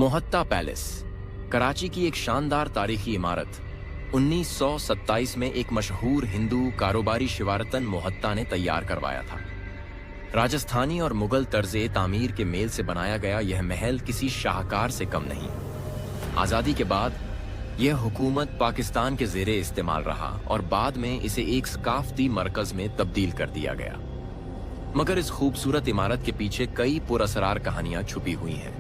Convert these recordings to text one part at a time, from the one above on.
मोहत्ता palace Karachi की एक शानदार तारीखी इमारत 1927 में एक मशहूर हिंदू कारोबारी शिवारतन मोहत्ता ने तैयार करवाया था। राजस्थानी और मुगल तर्ज़े तामीर के मेल से बनाया गया यह महल किसी शाहकार से कम नहीं। आज़ादी के बाद यह हुकूमत पाकिस्तान के ज़ेरे इस्तेमाल रहा और बाद में इसे एक सकाफ़ती मरकज़ में तब्दील कर दिया गया। मगर इस खूबसूरत इमारत के पीछे कई पुरअसरार कहानियां छुपी हुई हैं।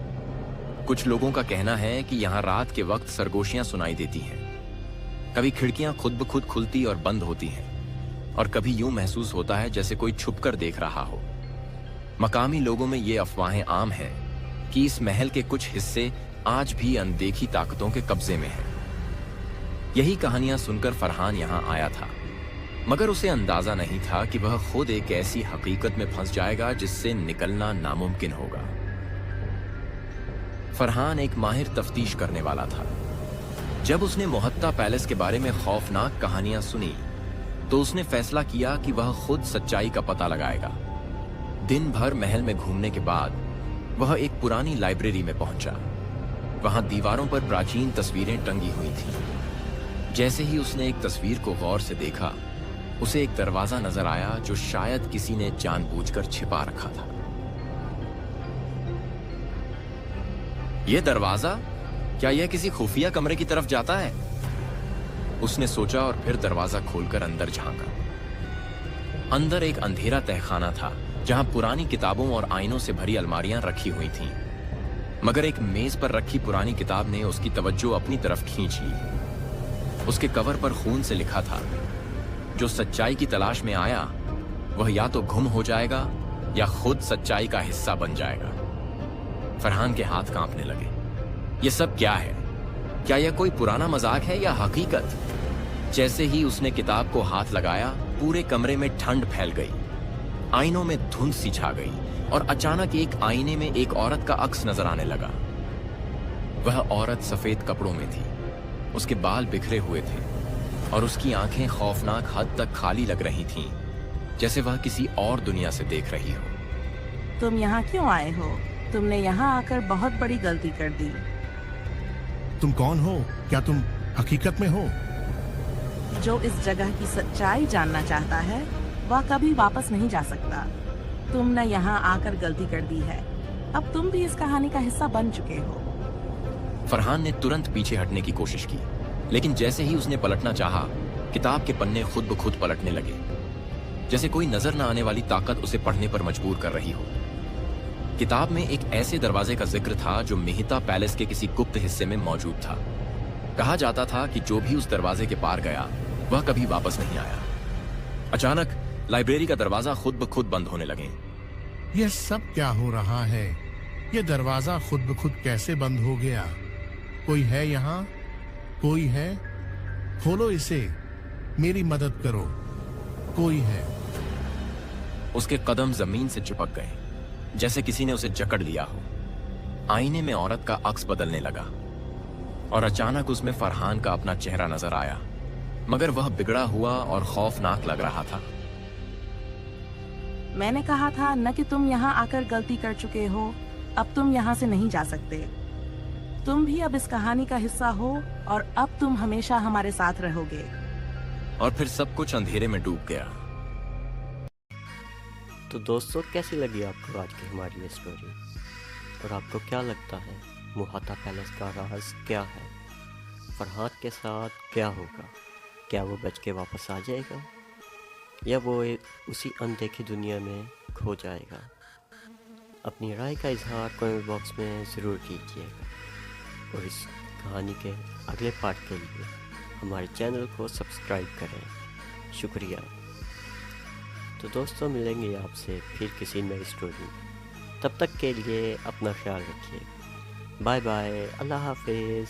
कुछ लोगों का कहना है कि यहाँ रात के वक्त सरगोशियां सुनाई देती हैं। कभी खिड़कियां खुद ब खुद खुलती और बंद होती हैं और कभी यूं महसूस होता है जैसे कोई छुपकर देख रहा हो। मकामी लोगों में ये अफवाहें आम हैं कि इस महल के कुछ हिस्से आज भी अनदेखी ताकतों के कब्जे में हैं। यही कहानियां सुनकर फरहान यहाँ आया था, मगर उसे अंदाजा नहीं था कि वह खुद एक ऐसी हकीकत में फंस जाएगा जिससे निकलना नामुमकिन होगा। फरहान एक माहिर तफ्तीश करने वाला था। जब उसने मोहत्ता पैलेस के बारे में खौफनाक कहानियां सुनी तो उसने फैसला किया कि वह खुद सच्चाई का पता लगाएगा। दिन भर महल में घूमने के बाद वह एक पुरानी लाइब्रेरी में पहुंचा। वहां दीवारों पर प्राचीन तस्वीरें टंगी हुई थीं। जैसे ही उसने एक तस्वीर को गौर से देखा, उसे एक दरवाजा नजर आया जो शायद किसी ने जानबूझकर छिपा रखा था। यह दरवाजा, क्या यह किसी खुफिया कमरे की तरफ जाता है? उसने सोचा और फिर दरवाजा खोलकर अंदर झांका। अंदर एक अंधेरा तहखाना था जहां पुरानी किताबों और आईनों से भरी अलमारियां रखी हुई थीं। मगर एक मेज पर रखी पुरानी किताब ने उसकी तवज्जो अपनी तरफ खींच ली। उसके कवर पर खून से लिखा था, जो सच्चाई की तलाश में आया वह या तो गुम हो जाएगा या खुद सच्चाई का हिस्सा बन जाएगा। फरहान के हाथ कांपने लगे। यह सब क्या है? क्या यह कोई पुराना मजाक है या हकीकत? जैसे ही उसने किताब को हाथ लगाया, पूरे कमरे में ठंड फैल गई। आईनों में धुंध सी छा गई और अचानक एक आईने में एक औरत का अक्स नजर आने लगा। वह औरत सफेद कपड़ों में थी। उसके बाल बिखरे हुए थे और उसकी आंखें खौफनाक हद तक खाली लग रही थीं, जैसे वह किसी और दुनिया से देख रही हो। तुम यहाँ क्यों आए हो? तुमने यहाँ आकर बहुत बड़ी गलती कर दी। तुम कौन हो? क्या तुम हकीकत में हो? जो इस जगह की सच्चाई जानना चाहता है वह कभी वापस नहीं जा सकता। तुमने यहाँ आकर गलती कर दी है। अब तुम भी इस कहानी का हिस्सा बन चुके हो। फरहान ने तुरंत पीछे हटने की कोशिश की, लेकिन जैसे ही उसने पलटना चाहा, किताब के पन्ने खुद ब खुद पलटने लगे, जैसे कोई नजर न आने वाली ताकत उसे पढ़ने पर मजबूर कर रही हो। किताब में एक ऐसे दरवाजे का जिक्र था जो मेहता पैलेस के किसी गुप्त हिस्से में मौजूद था। कहा जाता था कि जो भी उस दरवाजे के पार गया वह कभी वापस नहीं आया। अचानक लाइब्रेरी का दरवाजा खुद ब खुद बंद होने लगे। यह सब क्या हो रहा है? यह दरवाजा खुद ब खुद कैसे बंद हो गया? कोई है यहाँ? कोई है? खोलो इसे, मेरी मदद करो। कोई है? उसके कदम जमीन से चिपक गए, जैसे किसी ने उसे जकड़ लिया हो। आईने में औरत का अक्स बदलने लगा और अचानक उसमें फरहान का अपना चेहरा नजर आया, मगर वह बिगड़ा हुआ और खौफनाक लग रहा था। मैंने कहा था न कि तुम यहाँ आकर गलती कर चुके हो। अब तुम यहाँ से नहीं जा सकते। तुम भी अब इस कहानी का हिस्सा हो और अब तुम हमेशा हमारे साथ रहोगे। और फिर सब कुछ अंधेरे में डूब गया। तो दोस्तों, कैसी लगी आपको आज की हमारी ये स्टोरी? और आपको क्या लगता है मोहत्ता पैलेस का राज क्या है? फरहान के साथ क्या होगा? क्या वो बच के वापस आ जाएगा या वो उसी अनदेखी दुनिया में खो जाएगा? अपनी राय का इजहार कमेंट बॉक्स में ज़रूर कीजिएगा और इस कहानी के अगले पार्ट के लिए हमारे चैनल को सब्सक्राइब करें। शुक्रिया। तो दोस्तों, मिलेंगे आपसे फिर किसी नई स्टोरी में। तब तक के लिए अपना ख्याल रखिए। Bye bye. अल्लाह हाफिज़।